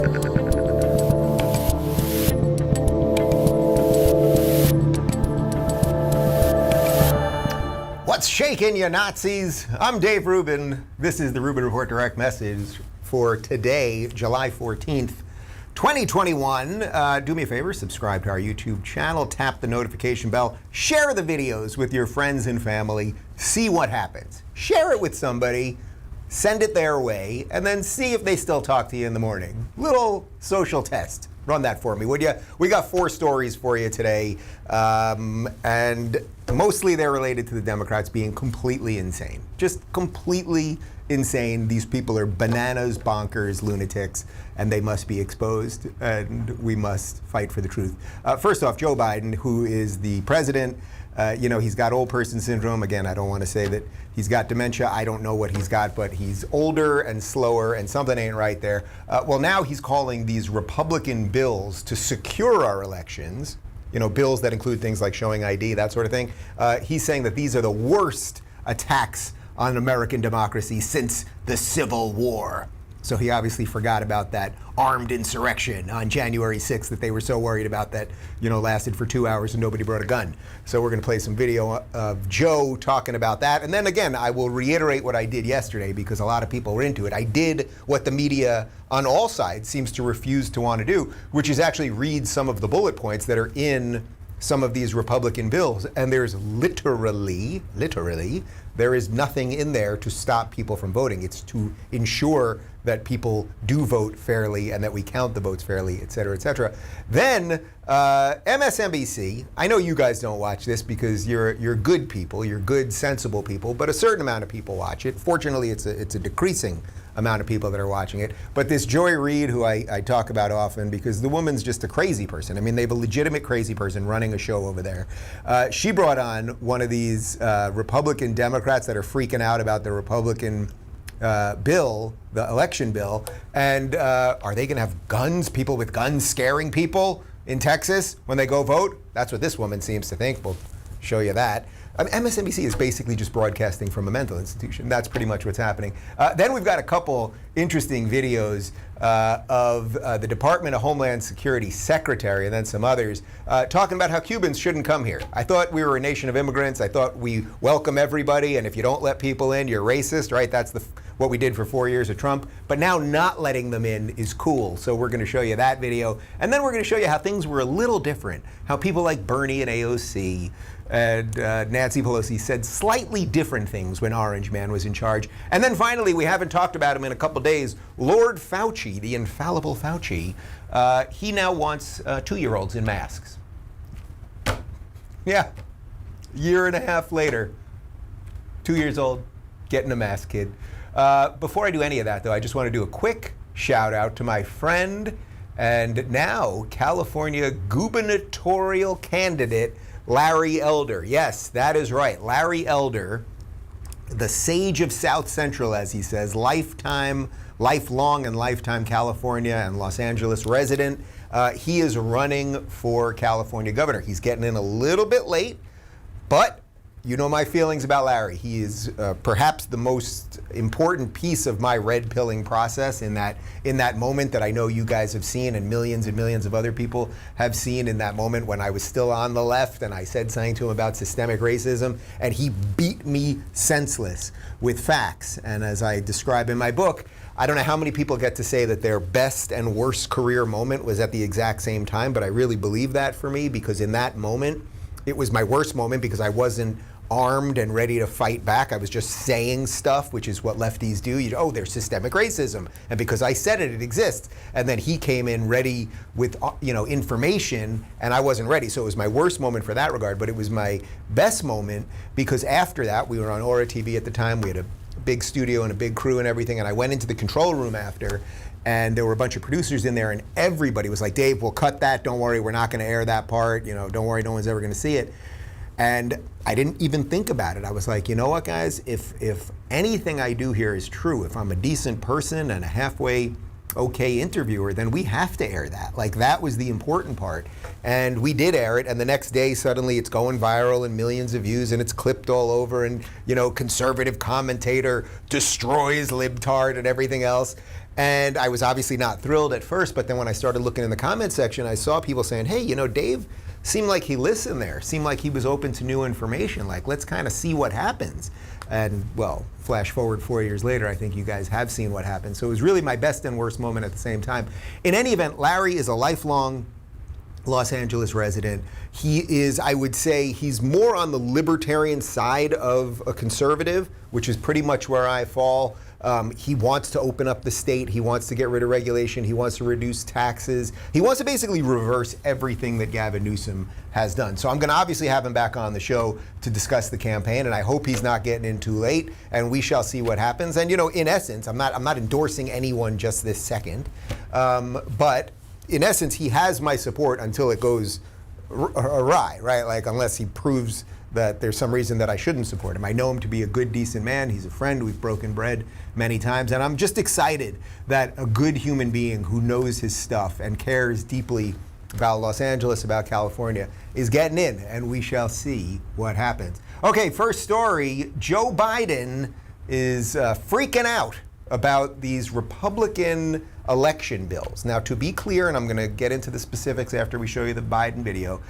What's shaking, you Nazis? I'm Dave Rubin. This is the Rubin Report Direct Message for today, July 14th, 2021. Do me a favor, subscribe to our YouTube channel, tap the notification bell, share the videos with your friends and family, see what happens. Share it with somebody, send it their way, and then see if they still talk to you in the morning. Little social test. Run that for me, would you? We got 4 stories for you today, and mostly they're related to the Democrats being completely insane. Just completely insane. These people are bananas, bonkers, lunatics, and they must be exposed, and we must fight for the truth. First off, Joe Biden, who is the president, he's got old person syndrome. Again, I don't want to say that he's got dementia. I don't know what he's got, but he's older and slower, and something ain't right there. Well, now he's calling these Republican bills to secure our elections, bills that include things like showing ID, that sort of thing. He's saying that these are the worst attacks on American democracy since the Civil War. So he obviously forgot about that armed insurrection on January 6th that they were so worried about that, lasted for 2 hours and nobody brought a gun. So we're going to play some video of Joe talking about that. And then again, I will reiterate what I did yesterday because a lot of people were into it. I did what the media on all sides seems to refuse to want to do, which is actually read some of the bullet points that are in some of these Republican bills. And there's literally, there is nothing in there to stop people from voting. It's to ensure that people do vote fairly and that we count the votes fairly, et cetera, et cetera. Then MSNBC, I know you guys don't watch this because you're good people, you're good, sensible people, but a certain amount of people watch it. Fortunately, it's a decreasing amount of people that are watching it. But this Joy Reid, who I talk about often because the woman's just a crazy person. I mean, they have a legitimate crazy person running a show over there. She brought on one of these Republican Democrats that are freaking out about the Republican bill, the election bill, and are they going to have guns, people with guns scaring people in Texas when they go vote? That's what this woman seems to think. We'll show you that. MSNBC is basically just broadcasting from a mental institution. That's pretty much what's happening. Then we've got a couple interesting videos of the Department of Homeland Security Secretary and then some others talking about how Cubans shouldn't come here. I thought we were a nation of immigrants. I thought we welcome everybody, and if you don't let people in, you're racist, right? That's what we did for 4 years of Trump. But now not letting them in is cool. So we're going to show you that video. And then we're going to show you how things were a little different, how people like Bernie and AOC and Nancy Pelosi said slightly different things when Orange Man was in charge. And then finally, we haven't talked about him in a couple days, Lord Fauci, the infallible Fauci, he now wants 2-year-olds in masks. Yeah, year and a half later, 2 years old, getting a mask, kid. Before I do any of that, though, I just want to do a quick shout out to my friend and now California gubernatorial candidate, Larry Elder. Yes, that is right. Larry Elder, the sage of South Central, as he says, lifelong and lifetime California and Los Angeles resident. He is running for California governor. He's getting in a little bit late, but you know my feelings about Larry. He is perhaps the most important piece of my red pilling process in that moment that I know you guys have seen and millions of other people have seen in that moment when I was still on the left and I said something to him about systemic racism and he beat me senseless with facts. And as I describe in my book, I don't know how many people get to say that their best and worst career moment was at the exact same time, but I really believe that for me because in that moment, it was my worst moment because I wasn't armed and ready to fight back. I was just saying stuff, which is what lefties do. There's systemic racism. And because I said it, it exists. And then he came in ready with, information, and I wasn't ready. So it was my worst moment for that regard, but it was my best moment because after that, we were on Aura TV at the time. We had a big studio and a big crew and everything. And I went into the control room after, and there were a bunch of producers in there, and everybody was like, Dave, we'll cut that. Don't worry, we're not going to air that part. Don't worry, no one's ever going to see it. And I didn't even think about it. I was like, you know what, guys? If anything I do here is true, if I'm a decent person and a halfway okay interviewer, then we have to air that. Like, that was the important part. And we did air it, and the next day, suddenly it's going viral and millions of views, and it's clipped all over, and, conservative commentator destroys libtard and everything else. And I was obviously not thrilled at first, but then when I started looking in the comment section, I saw people saying, hey, you know, Dave seemed like he listened there, seemed like he was open to new information, like let's kind of see what happens. And well, flash forward 4 years later, I think you guys have seen what happened. So it was really my best and worst moment at the same time. In any event, Larry is a lifelong Los Angeles resident. He is, I would say, he's more on the libertarian side of a conservative, which is pretty much where I fall. He wants to open up the state. He wants to get rid of regulation. He wants to reduce taxes. He wants to basically reverse everything that Gavin Newsom has done. So I'm going to obviously have him back on the show to discuss the campaign, and I hope he's not getting in too late, and we shall see what happens. And, you know, in essence, I'm not endorsing anyone just this second, but in essence, he has my support until it goes awry, right? Like, unless he proves that there's some reason that I shouldn't support him. I know him to be a good, decent man. He's a friend. We've broken bread many times. And I'm just excited that a good human being who knows his stuff and cares deeply about Los Angeles, about California, is getting in, and we shall see what happens. Okay, first story. Joe Biden is freaking out about these Republican election bills. Now, to be clear, and I'm going to get into the specifics after we show you the Biden video,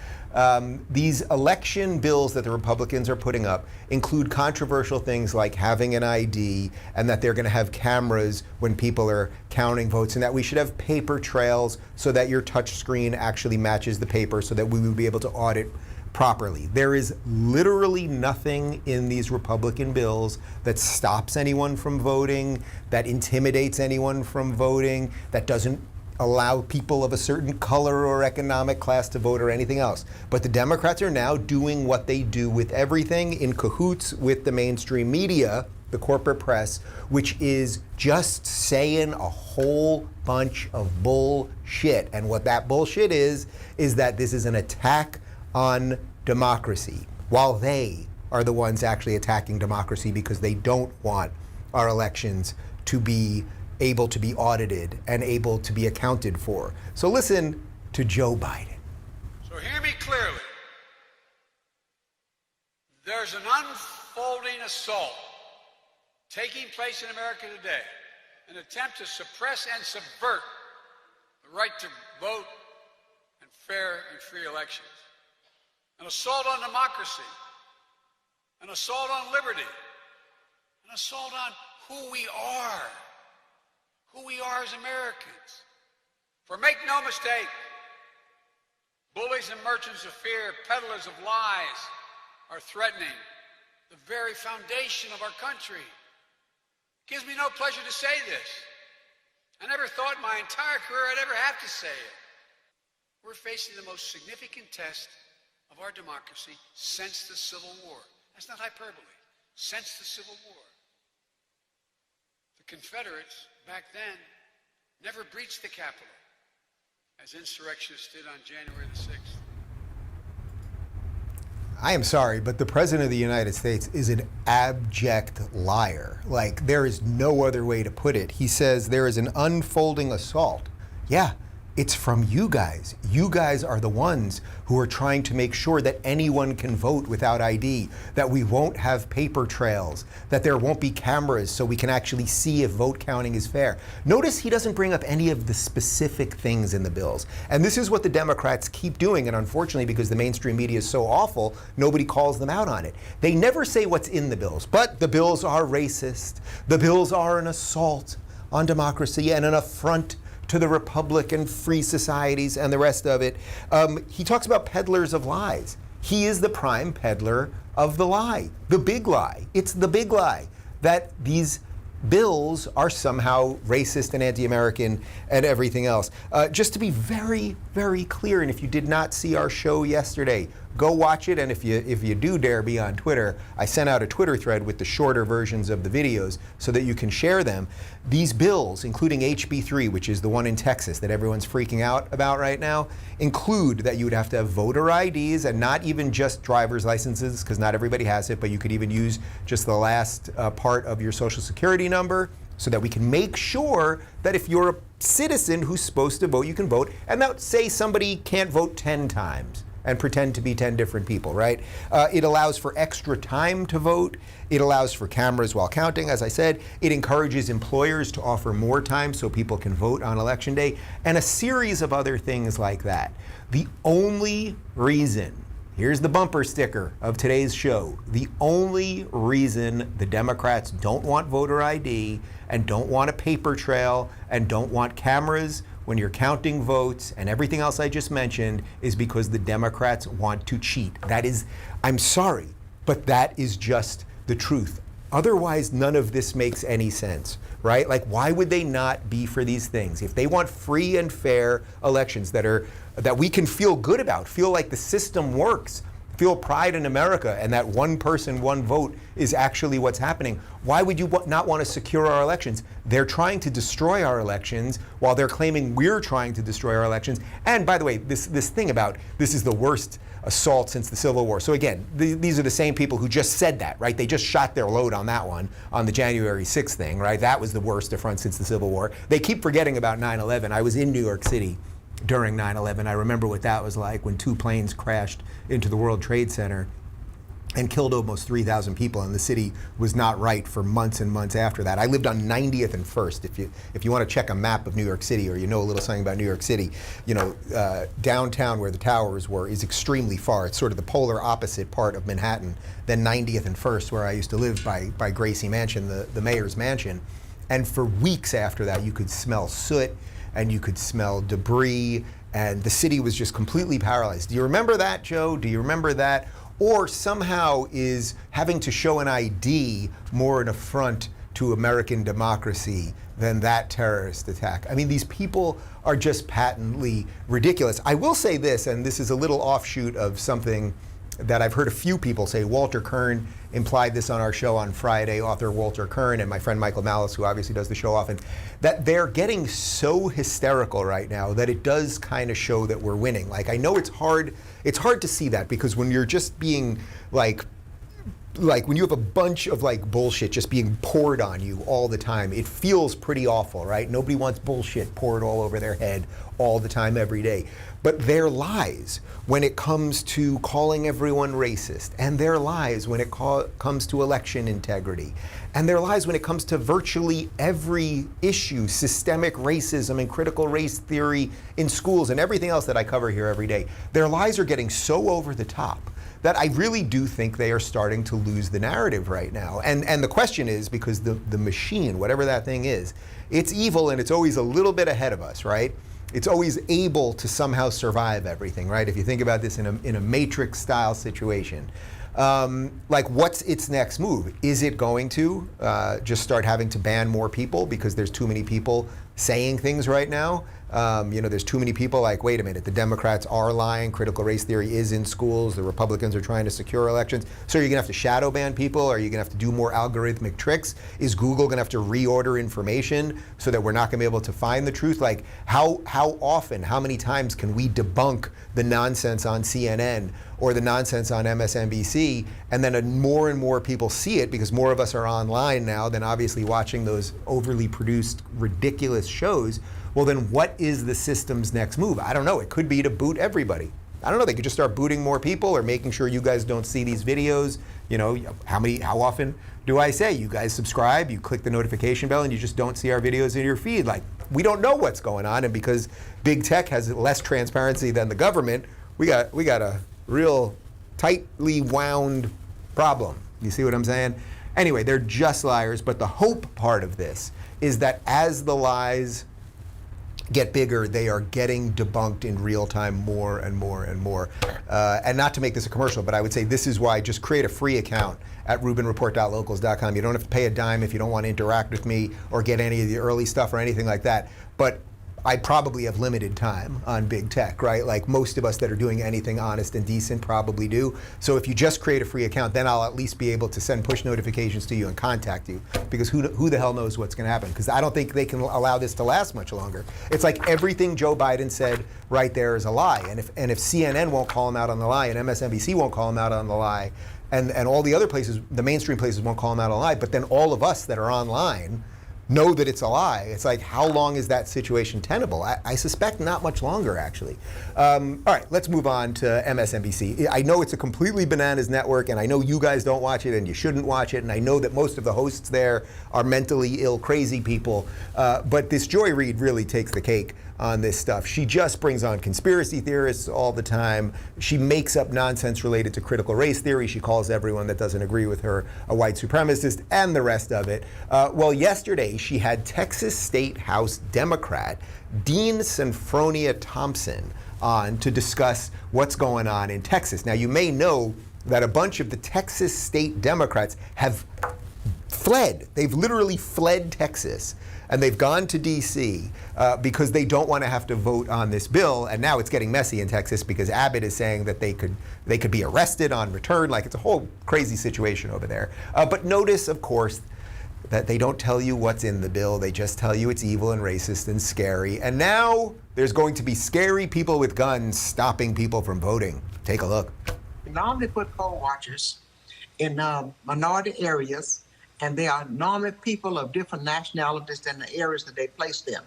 these election bills that the Republicans are putting up include controversial things like having an ID, and that they're going to have cameras when people are counting votes, and that we should have paper trails so that your touch screen actually matches the paper so that we will be able to audit properly. There is literally nothing in these Republican bills that stops anyone from voting, that intimidates anyone from voting, that doesn't allow people of a certain color or economic class to vote or anything else. But the Democrats are now doing what they do with everything, in cahoots with the mainstream media, the corporate press, which is just saying a whole bunch of bullshit. And what that bullshit is that this is an attack on democracy, while they are the ones actually attacking democracy because they don't want our elections to be able to be audited and able to be accounted for. So listen to Joe Biden. So hear me clearly. There's an unfolding assault taking place in America today, an attempt to suppress and subvert the right to vote and fair and free elections. An assault on democracy, an assault on liberty, an assault on who we are as Americans. For make no mistake, bullies and merchants of fear, peddlers of lies are threatening the very foundation of our country. It gives me no pleasure to say this. I never thought in my entire career I'd ever have to say it. We're facing the most significant test of our democracy since the Civil War. That's not hyperbole. Since the Civil War. The Confederates, back then, never breached the Capitol, as insurrectionists did on January the 6th. I am sorry, but the President of the United States is an abject liar. Like, there is no other way to put it. He says there is an unfolding assault. Yeah, it's from you guys. You guys are the ones who are trying to make sure that anyone can vote without ID, that we won't have paper trails, that there won't be cameras so we can actually see if vote counting is fair. Notice he doesn't bring up any of the specific things in the bills. And this is what the Democrats keep doing. And unfortunately, because the mainstream media is so awful, nobody calls them out on it. They never say what's in the bills, but the bills are racist. The bills are an assault on democracy and an affront to the republic and free societies and the rest of it. He talks about peddlers of lies. He is the prime peddler of the lie, the big lie. It's the big lie that these bills are somehow racist and anti-American and everything else. Just to be very, very clear, and if you did not see our show yesterday, go watch it. And if you do dare be on Twitter, I sent out a Twitter thread with the shorter versions of the videos so that you can share them. These bills, including HB3, which is the one in Texas that everyone's freaking out about right now, include that you would have to have voter IDs and not even just driver's licenses, because not everybody has it, but you could even use just the last part of your social security number, so that we can make sure that if you're a citizen who's supposed to vote, you can vote. And that say somebody can't vote 10 times. and pretend to be 10 different people, right? It allows for extra time to vote. It allows for cameras while counting, as I said. It encourages employers to offer more time so people can vote on election day, and a series of other things like that. The only reason, here's the bumper sticker of today's show, the only reason the Democrats don't want voter ID and don't want a paper trail and don't want cameras when you're counting votes and everything else I just mentioned is because the Democrats want to cheat. That is, I'm sorry, but that is just the truth. Otherwise, none of this makes any sense, right? Like, why would they not be for these things? If they want free and fair elections that we can feel good about, feel like the system works, feel pride in America, and that one person, one vote is actually what's happening, why would you not want to secure our elections? They're trying to destroy our elections while they're claiming we're trying to destroy our elections. And by the way, this thing about this is the worst assault since the Civil War. So again, these are the same people who just said that, right? They just shot their load on that one, on the January 6th thing, right? That was the worst affront since the Civil War. They keep forgetting about 9/11. I was in New York City during 9/11. I remember what that was like when 2 planes crashed into the World Trade Center and killed almost 3,000 people, and the city was not right for months and months after that. I lived on 90th and 1st. If you want to check a map of New York City, or you know a little something about New York City, you know, downtown where the towers were is extremely far. It's sort of the polar opposite part of Manhattan than 90th and 1st, where I used to live by Gracie Mansion, the mayor's mansion. And for weeks after that, you could smell soot and you could smell debris, and the city was just completely paralyzed. Do you remember that, Joe? Do you remember that? Or somehow is having to show an ID more an affront to American democracy than that terrorist attack? I mean, these people are just patently ridiculous. I will say this, and this is a little offshoot of something that I've heard a few people say. Walter Kern implied this on our show on Friday, author Walter Kern and my friend Michael Malice, who obviously does the show often, that they're getting so hysterical right now that it does kind of show that we're winning. Like, I know it's hard to see that, because when you're just being like when you have a bunch of like bullshit just being poured on you all the time, it feels pretty awful, right? Nobody wants bullshit poured all over their head all the time, every day. But their lies when it comes to calling everyone racist, and their lies when it comes to election integrity, and their lies when it comes to virtually every issue, systemic racism and critical race theory in schools and everything else that I cover here every day, their lies are getting so over the top that I really do think they are starting to lose the narrative right now. And the question is, because the machine, whatever that thing is, it's evil and it's always a little bit ahead of us, right? It's always able to somehow survive everything, right? If you think about this in a Matrix style situation. Like, what's its next move? Is it going to just start having to ban more people because there's too many people saying things right now? There's too many people like, wait a minute, the Democrats are lying, critical race theory is in schools, the Republicans are trying to secure elections. So are you gonna have to shadow ban people? Are you gonna have to do more algorithmic tricks? Is Google gonna have to reorder information so that we're not gonna be able to find the truth? Like, how often, how many times can we debunk the nonsense on CNN or the nonsense on MSNBC, and then more and more people see it because more of us are online now than obviously watching those overly produced, ridiculous shows? Well, then what is the system's next move? I don't know. It could be to boot everybody. I don't know. They could just start booting more people, or making sure you guys don't see these videos. You know, how often do I say you guys subscribe, you click the notification bell, and you just don't see our videos in your feed? Like, we don't know what's going on, and because big tech has less transparency than the government, we got a real tightly wound problem. You see what I'm saying? Anyway, they're just liars, but the hope part of this is that as the lies get bigger, they are getting debunked in real time more and more and more. And not to make this a commercial, but I would say this is why just create a free account at rubinreport.locals.com. You don't have to pay a dime if you don't want to interact with me or get any of the early stuff or anything like that. But I probably have limited time on big tech, right? Like most of us that are doing anything honest and decent probably do. So if you just create a free account, then I'll at least be able to send push notifications to you and contact you, because who the hell knows what's going to happen? Because I don't think they can allow this to last much longer. It's like everything Joe Biden said right there is a lie. And if CNN won't call him out on the lie, and MSNBC won't call him out on the lie, and all the other places, the mainstream places won't call him out on the lie, but then all of us that are online know that it's a lie. It's like, how long is that situation tenable? I suspect not much longer, actually. All right, let's move on to MSNBC. I know it's a completely bananas network, and I know you guys don't watch it and you shouldn't watch it, and I know that most of the hosts there are mentally ill, crazy people, but this Joy Reid really takes the cake on this stuff. She just brings on conspiracy theorists all the time. She makes up nonsense related to critical race theory. She calls everyone that doesn't agree with her a white supremacist and the rest of it. Well, yesterday she had Texas State House Democrat Dean Senfronia Thompson on to discuss what's going on in Texas. Now, you may know that a bunch of the Texas state Democrats have fled. They've literally fled Texas. And they've gone to D.C. Because they don't want to have to vote on this bill. And now it's getting messy in Texas because Abbott is saying that they could be arrested on return. Like, it's a whole crazy situation over there. But notice, of course, that they don't tell you what's in the bill. They just tell you it's evil and racist and scary. And now there's going to be scary people with guns stopping people from voting. Take a look. We normally put poll watchers in minority areas, and they are normally people of different nationalities than the areas that they place them.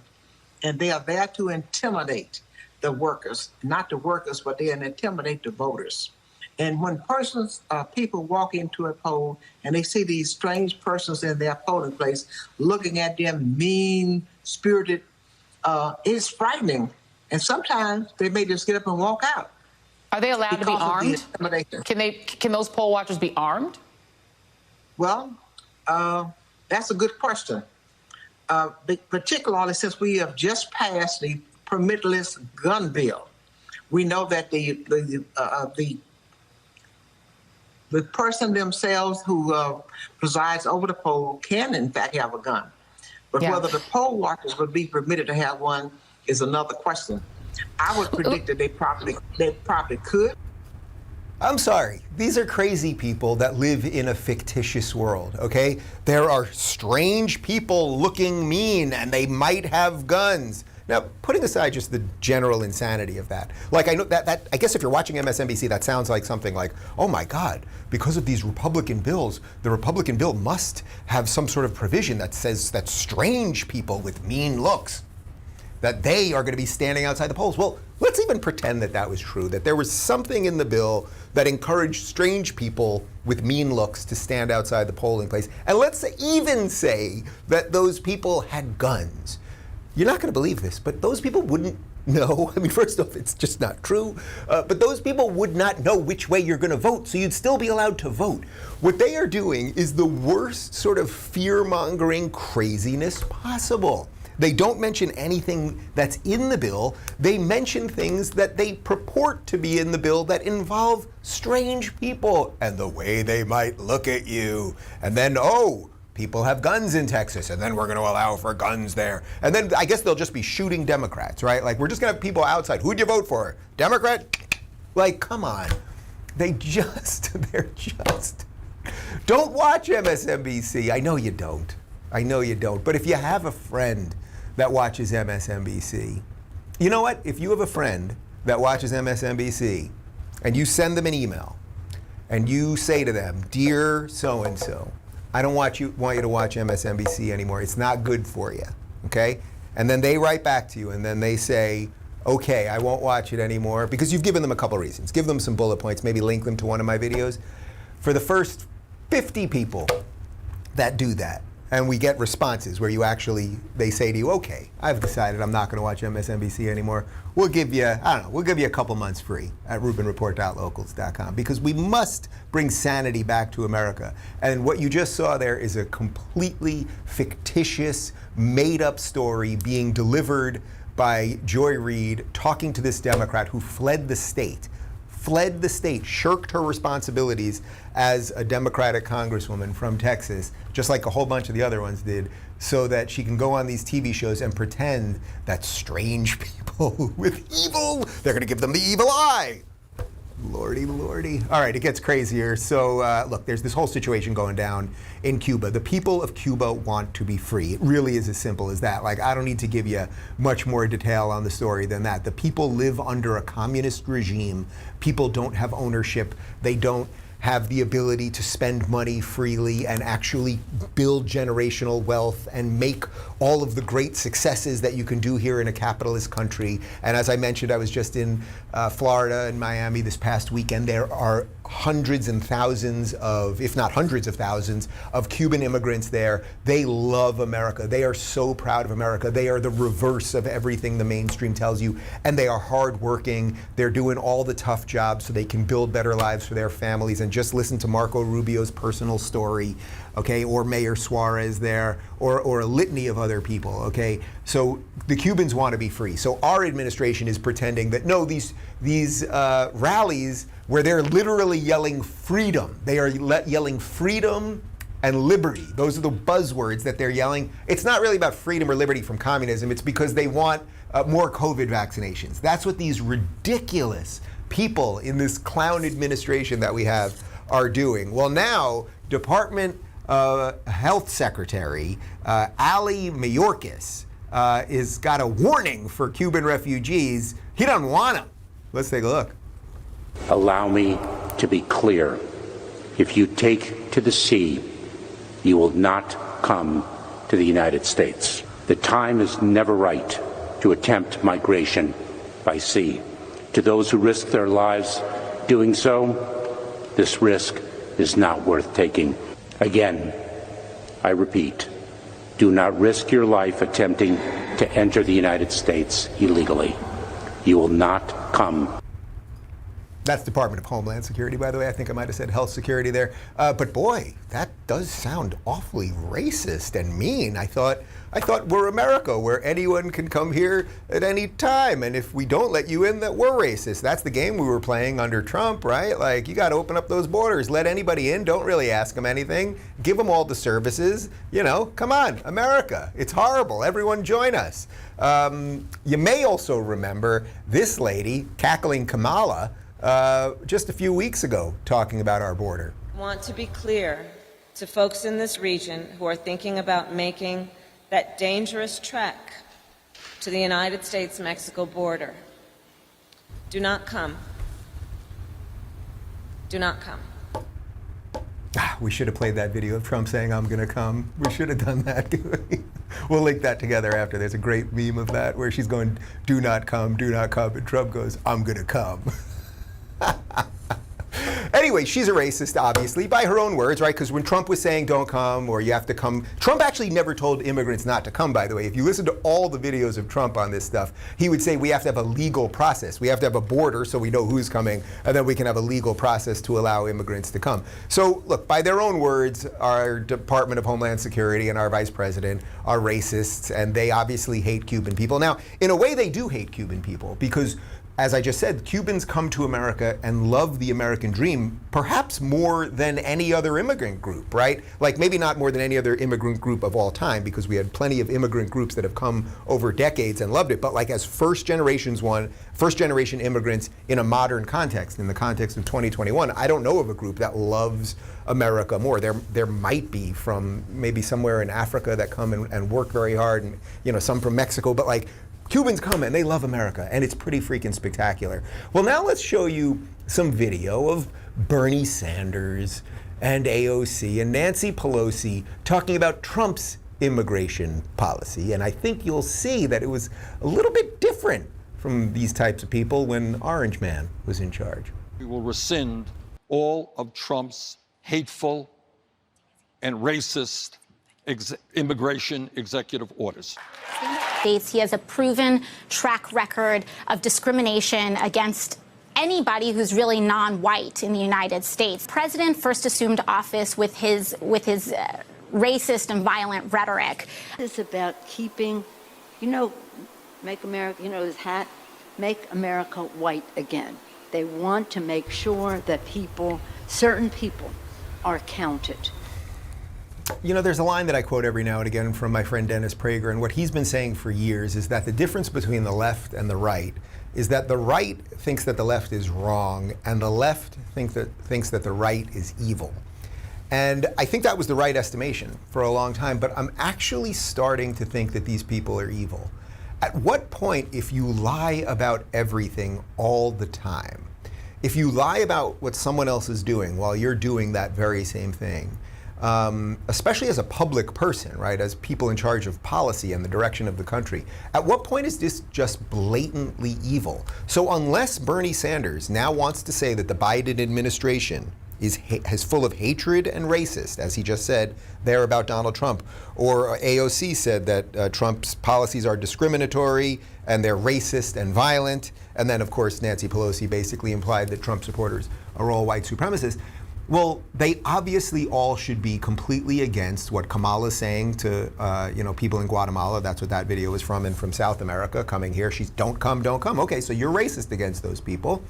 And they are there to intimidate the workers, not the workers, but they intimidate the voters. And when people walk into a poll and they see these strange persons in their polling place looking at them mean-spirited, it's frightening. And sometimes they may just get up and walk out. Are they allowed to be armed? Can those poll watchers be armed? Well, that's a good question. Particularly since we have just passed the permitless gun bill, we know that the person themselves who presides over the poll can, in fact, have a gun. But whether the poll watchers would be permitted to have one is another question. I would predict that they probably could. I'm sorry. These are crazy people that live in a fictitious world, okay? There are strange people looking mean, and they might have guns. Now, putting aside just the general insanity of that, like, I know that I guess if you're watching MSNBC, that sounds like something like, oh my God, because of these Republican bills, the Republican bill must have some sort of provision that says that strange people with mean looks, that they are going to be standing outside the polls. Well, let's even pretend that that was true, that there was something in the bill that encouraged strange people with mean looks to stand outside the polling place. And let's even say that those people had guns. You're not going to believe this, but those people wouldn't know. I mean, first off, it's just not true. But those people would not know which way you're going to vote, so you'd still be allowed to vote. What they are doing is the worst sort of fear-mongering craziness possible. They don't mention anything that's in the bill. They mention things that they purport to be in the bill that involve strange people and the way they might look at you. And then, oh, people have guns in Texas, and then we're going to allow for guns there. And then I guess they'll just be shooting Democrats, right? Like, we're just going to have people outside. Who'd you vote for? Democrat? Like, come on. They're just. Don't watch MSNBC. I know you don't. But if you have a friend that watches MSNBC, you know what? If you have a friend that watches MSNBC and you send them an email and you say to them, dear so-and-so, I don't want you to watch MSNBC anymore. It's not good for you, okay? And then they write back to you and then they say, okay, I won't watch it anymore, because you've given them a couple reasons. Give them some bullet points, maybe link them to one of my videos. For the first 50 people that do that, and we get responses where they say to you, okay, I've decided I'm not going to watch MSNBC anymore. We'll give you a couple months free at rubinreport.locals.com, because we must bring sanity back to America. And what you just saw there is a completely fictitious, made-up story being delivered by Joy Reid talking to this Democrat who fled the state, shirked her responsibilities as a Democratic congresswoman from Texas, just like a whole bunch of the other ones did, so that she can go on these TV shows and pretend that strange people with evil, they're going to give them the evil eye. Lordy, lordy. All right, it gets crazier. So look, there's this whole situation going down in Cuba. The people of Cuba want to be free. It really is as simple as that. Like, I don't need to give you much more detail on the story than that. The people live under a communist regime. People don't have ownership. They don't have the ability to spend money freely and actually build generational wealth and make all of the great successes that you can do here in a capitalist country. And as I mentioned, I was just in Florida and Miami this past weekend. There are hundreds and thousands of, if not hundreds of thousands, of Cuban immigrants there. They love America. They are so proud of America. They are the reverse of everything the mainstream tells you. And they are hardworking. They're doing all the tough jobs so they can build better lives for their families. And just listen to Marco Rubio's personal story, okay, or Mayor Suarez there, or a litany of other people, okay? So the Cubans want to be free. So our administration is pretending that, no, these rallies where they're literally yelling freedom. They are yelling freedom and liberty. Those are the buzzwords that they're yelling. It's not really about freedom or liberty from communism. It's because they want more COVID vaccinations. That's what these ridiculous people in this clown administration that we have are doing. Well, now, Department Health Secretary Ali Mayorkas is got a warning for Cuban refugees. He doesn't want them. Let's take a look. Allow me to be clear. If you take to the sea, you will not come to the United States. The time is never right to attempt migration by sea. To those who risk their lives doing so, this risk is not worth taking. Again, I repeat, do not risk your life attempting to enter the United States illegally. You will not come. That's Department of Homeland Security, by the way. I think I might have said Health Security there. But boy, that does sound awfully racist and mean. I thought we're America, where anyone can come here at any time. And if we don't let you in, that we're racist. That's the game we were playing under Trump, right? Like, you got to open up those borders, let anybody in, don't really ask them anything, give them all the services. You know, come on, America. It's horrible. Everyone join us. You may also remember this lady, cackling Kamala, just a few weeks ago, talking about our border. I want to be clear to folks in this region who are thinking about making that dangerous trek to the United States-Mexico border. Do not come. Do not come. We should have played that video of Trump saying, I'm going to come. We should have done that. We'll link that together after. There's a great meme of that where she's going, do not come, and Trump goes, I'm going to come. Anyway, she's a racist, obviously, by her own words, right? Because when Trump was saying don't come or you have to come, Trump actually never told immigrants not to come, by the way. If you listen to all the videos of Trump on this stuff, he would say we have to have a legal process. We have to have a border so we know who's coming, and then we can have a legal process to allow immigrants to come. So, look, by their own words, our Department of Homeland Security and our Vice President are racists, and they obviously hate Cuban people. Now, in a way, they do hate Cuban people because, as I just said, Cubans come to America and love the American dream, perhaps more than any other immigrant group, right? Like, maybe not more than any other immigrant group of all time, because we had plenty of immigrant groups that have come over decades and loved it. But like, as first-generation immigrants in a modern context, in the context of 2021, I don't know of a group that loves America more. There might be from maybe somewhere in Africa that come and work very hard, and, you know, some from Mexico, but like, Cubans come and they love America, and it's pretty freaking spectacular. Well, now let's show you some video of Bernie Sanders and AOC and Nancy Pelosi talking about Trump's immigration policy. And I think you'll see that it was a little bit different from these types of people when Orange Man was in charge. We will rescind all of Trump's hateful and racist immigration executive orders. He has a proven track record of discrimination against anybody who's really non-white in the United States. The president first assumed office with his racist and violent rhetoric. It's about keeping, make America, his hat, make America white again. They want to make sure that certain people are counted. There's a line that I quote every now and again from my friend Dennis Prager, and what he's been saying for years is that the difference between the left and the right is that the right thinks that the left is wrong, and the left thinks that the right is evil. And I think that was the right estimation for a long time, but I'm actually starting to think that these people are evil. At what point, if you lie about everything all the time, if you lie about what someone else is doing while you're doing that very same thing, especially as a public person, right, as people in charge of policy and the direction of the country, at what point is this just blatantly evil? So unless Bernie Sanders now wants to say that the Biden administration is full of hatred and racist, as he just said there about Donald Trump, or AOC said that Trump's policies are discriminatory and they're racist and violent, and then of course Nancy Pelosi basically implied that Trump supporters are all white supremacists. Well, they obviously all should be completely against what Kamala's saying to people in Guatemala. That's what that video is from, and from South America coming here. She's don't come. Okay, so you're racist against those people.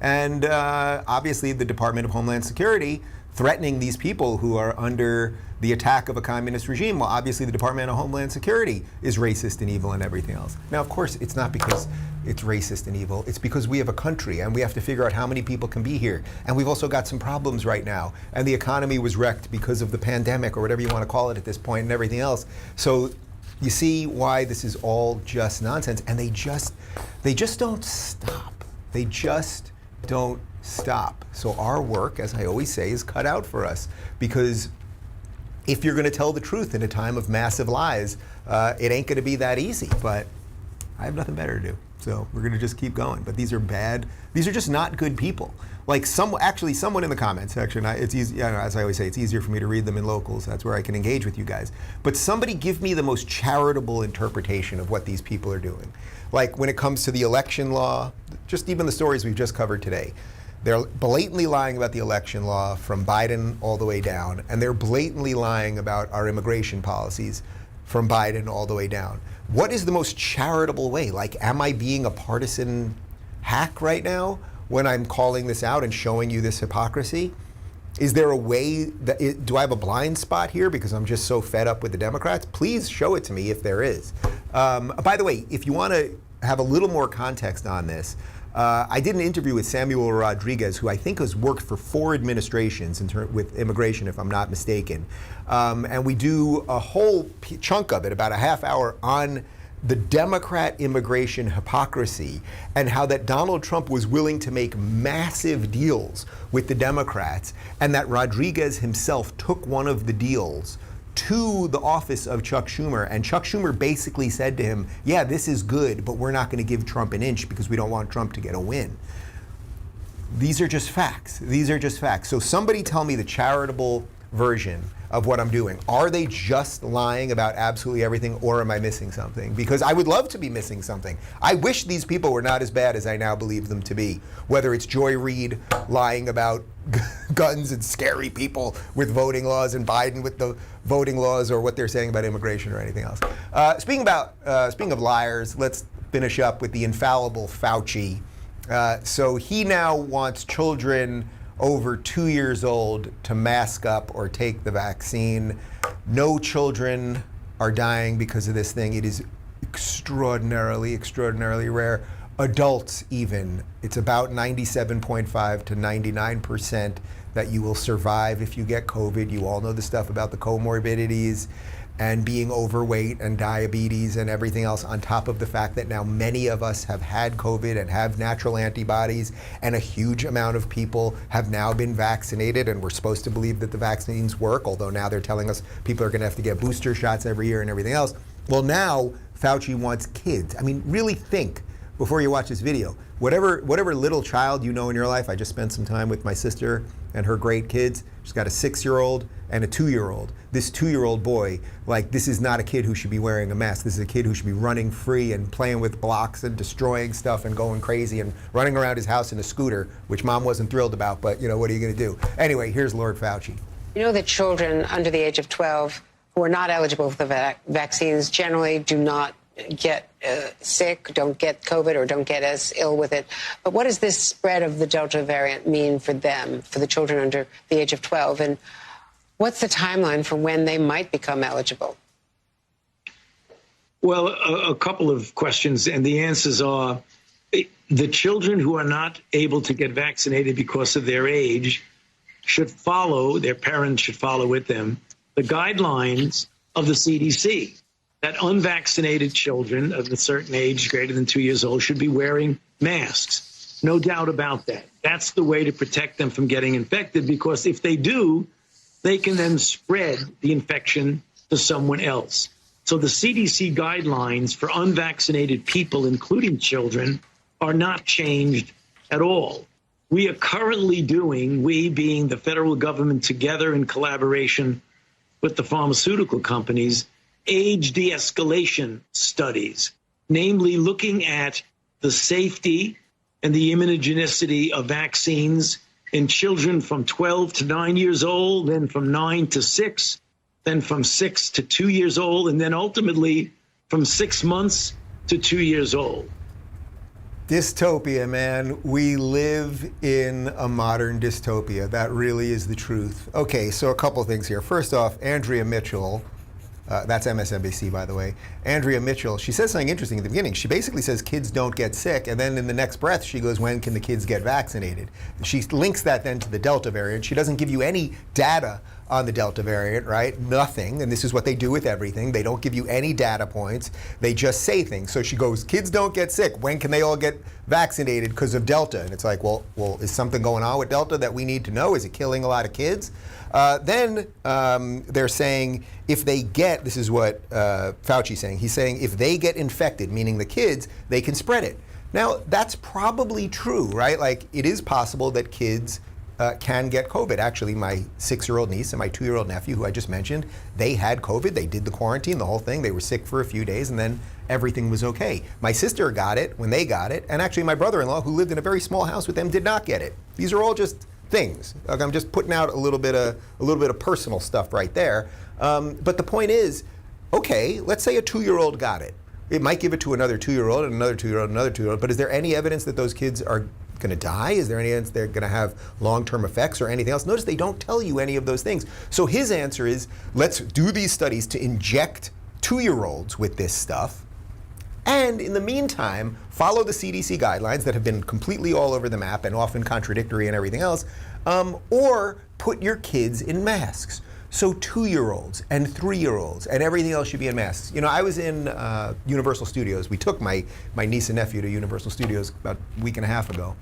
And obviously the Department of Homeland Security threatening these people who are under the attack of a communist regime. Well, obviously the Department of Homeland Security is racist and evil and everything else. Now, of course, it's not because it's racist and evil. It's because we have a country and we have to figure out how many people can be here. And we've also got some problems right now. And the economy was wrecked because of the pandemic, or whatever you want to call it at this point, and everything else. So you see why this is all just nonsense. And they just don't stop. They just don't stop. So our work, as I always say, is cut out for us, because if you're going to tell the truth in a time of massive lies, it ain't going to be that easy. But I have nothing better to do, so we're going to just keep going. But these are bad. These are just not good people. Like someone in the comments section, it's easy. As I always say, it's easier for me to read them in locals. That's where I can engage with you guys. But somebody give me the most charitable interpretation of what these people are doing. Like when it comes to the election law, just even the stories we've just covered today. They're blatantly lying about the election law from Biden all the way down, and they're blatantly lying about our immigration policies from Biden all the way down. What is the most charitable way? Like, am I being a partisan hack right now when I'm calling this out and showing you this hypocrisy? Is there a way that, do I have a blind spot here because I'm just so fed up with the Democrats? Please show it to me if there is. By the way, if you want to have a little more context on this, I did an interview with Samuel Rodriguez, who I think has worked for 4 administrations with immigration, if I'm not mistaken. And we do a whole chunk of it, about a half hour, on the Democrat immigration hypocrisy and how that Donald Trump was willing to make massive deals with the Democrats, and that Rodriguez himself took one of the deals to the office of Chuck Schumer, and Chuck Schumer basically said to him, yeah, this is good, but we're not going to give Trump an inch because we don't want Trump to get a win. These are just facts. These are just facts. So somebody tell me the charitable version of what I'm doing. Are they just lying about absolutely everything, or am I missing something? Because I would love to be missing something. I wish these people were not as bad as I now believe them to be. Whether it's Joy Reid lying about guns and scary people with voting laws, and Biden with the voting laws, or what they're saying about immigration or anything else. Speaking of liars, let's finish up with the infallible Fauci. So he now wants children over 2 years old to mask up or take the vaccine. No children are dying because of this thing. It is extraordinarily, extraordinarily rare. Adults even, it's about 97.5 to 99% that you will survive if you get COVID. You all know the stuff about the comorbidities and being overweight and diabetes and everything else, on top of the fact that now many of us have had COVID and have natural antibodies, and a huge amount of people have now been vaccinated, and we're supposed to believe that the vaccines work, although now they're telling us people are going to have to get booster shots every year and everything else. Well, now Fauci wants kids. I mean, really think before you watch this video. Whatever little child you know in your life, I just spent some time with my sister and her great kids. She's got a 6-year-old and a 2-year-old. This 2-year-old boy, like, this is not a kid who should be wearing a mask. This is a kid who should be running free and playing with blocks and destroying stuff and going crazy and running around his house in a scooter, which Mom wasn't thrilled about, but what are you going to do? Anyway, here's Lord Fauci. You know that children under the age of 12 who are not eligible for the vaccines generally do not get sick, don't get COVID, or don't get as ill with it. But what does this spread of the Delta variant mean for them, for the children under the age of 12? And what's the timeline for when they might become eligible? Well, a couple of questions, and the answers are the children who are not able to get vaccinated because of their age should follow, their parents should follow with them, the guidelines of the CDC. That unvaccinated children of a certain age, greater than 2 years old, should be wearing masks. No doubt about that. That's the way to protect them from getting infected, because if they do, they can then spread the infection to someone else. So the CDC guidelines for unvaccinated people, including children, are not changed at all. We are currently doing, we being the federal government together in collaboration with the pharmaceutical companies, age de-escalation studies, namely looking at the safety and the immunogenicity of vaccines in children from 12 to 9 years old, then from 9 to 6, then from 6 to 2 years old, and then ultimately from 6 months to 2 years old. Dystopia, man. We live in a modern dystopia. That really is the truth. Okay, so a couple things here. First off, Andrea Mitchell, that's MSNBC, by the way. Andrea Mitchell, she says something interesting at the beginning. She basically says kids don't get sick, and then in the next breath, she goes, when can the kids get vaccinated? She links that then to the Delta variant. She doesn't give you any data on the Delta variant, right? Nothing, and this is what they do with everything. They don't give you any data points. They just say things. So she goes, kids don't get sick. When can they all get vaccinated because of Delta? And it's like, well, is something going on with Delta that we need to know? Is it killing a lot of kids? Then they're saying if they get, this is what Fauci's saying, he's saying if they get infected, meaning the kids, they can spread it. Now, that's probably true, right? Like, it is possible that kids can get COVID. Actually, my 6-year-old niece and my 2-year-old nephew, who I just mentioned, they had COVID. They did the quarantine, the whole thing. They were sick for a few days, and then everything was okay. My sister got it when they got it, and actually my brother-in-law, who lived in a very small house with them, did not get it. These are all just things. Like, I'm just putting out a little bit of personal stuff right there. But the point is, okay, let's say a 2-year-old got it. It might give it to another 2-year-old and another 2-year-old, another 2-year-old. But is there any evidence that those kids are going to die? Is there any evidence they're going to have long-term effects or anything else? Notice they don't tell you any of those things. So his answer is, let's do these studies to inject 2-year-olds with this stuff. And in the meantime, follow the CDC guidelines that have been completely all over the map and often contradictory and everything else, or put your kids in masks. So 2-year-olds and 3-year-olds and everything else should be in masks. You know, I was in Universal Studios. We took my niece and nephew to Universal Studios about a week and a half ago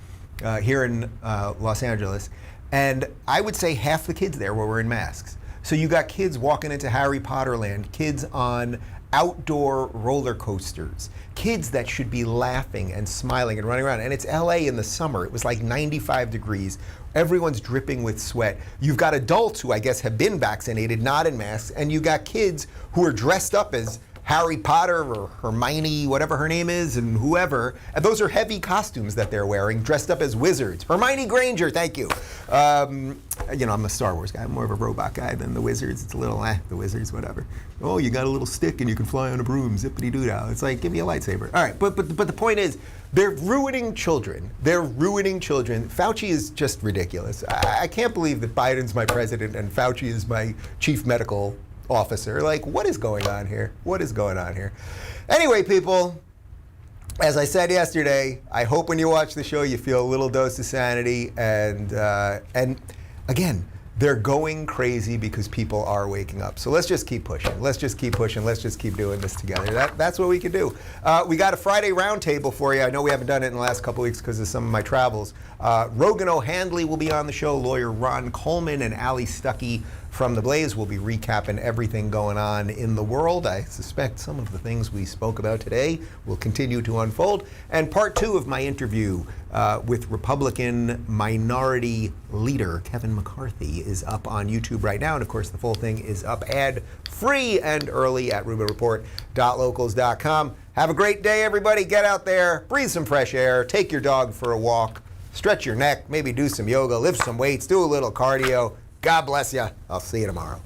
here in Los Angeles. And I would say half the kids there were in masks. So you got kids walking into Harry Potter land, kids on outdoor roller coasters, kids that should be laughing and smiling and running around. And it's LA in the summer. It was like 95 degrees. Everyone's dripping with sweat. You've got adults who I guess have been vaccinated, not in masks, and you got kids who are dressed up as Harry Potter or Hermione, whatever her name is, and whoever. And those are heavy costumes that they're wearing, dressed up as wizards. Hermione Granger, thank you. You know, I'm a Star Wars guy. I'm more of a robot guy than the wizards. It's a little, the wizards, whatever. Oh, you got a little stick and you can fly on a broom, zippity-doo-dah. It's like, give me a lightsaber. All right, but the point is, they're ruining children. They're ruining children. Fauci is just ridiculous. I can't believe that Biden's my president and Fauci is my chief medical officer. Like, what is going on here? What is going on here? Anyway, people, as I said yesterday, I hope when you watch the show you feel a little dose of sanity. And again, they're going crazy because people are waking up. So let's just keep pushing. Let's just keep pushing. Let's just keep doing this together. That's what we can do. We got a Friday roundtable for you. I know we haven't done it in the last couple weeks because of some of my travels. Rogan O'Handley will be on the show. Lawyer Ron Coleman and Ali Stuckey from The Blaze will be recapping everything going on in the world. I suspect some of the things we spoke about today will continue to unfold. And part 2 of my interview with Republican Minority Leader Kevin McCarthy is up on YouTube right now. And of course, the full thing is up ad-free and early at RubinReport.locals.com. Have a great day, everybody. Get out there, breathe some fresh air, take your dog for a walk, stretch your neck, maybe do some yoga, lift some weights, do a little cardio. God bless you. I'll see you tomorrow.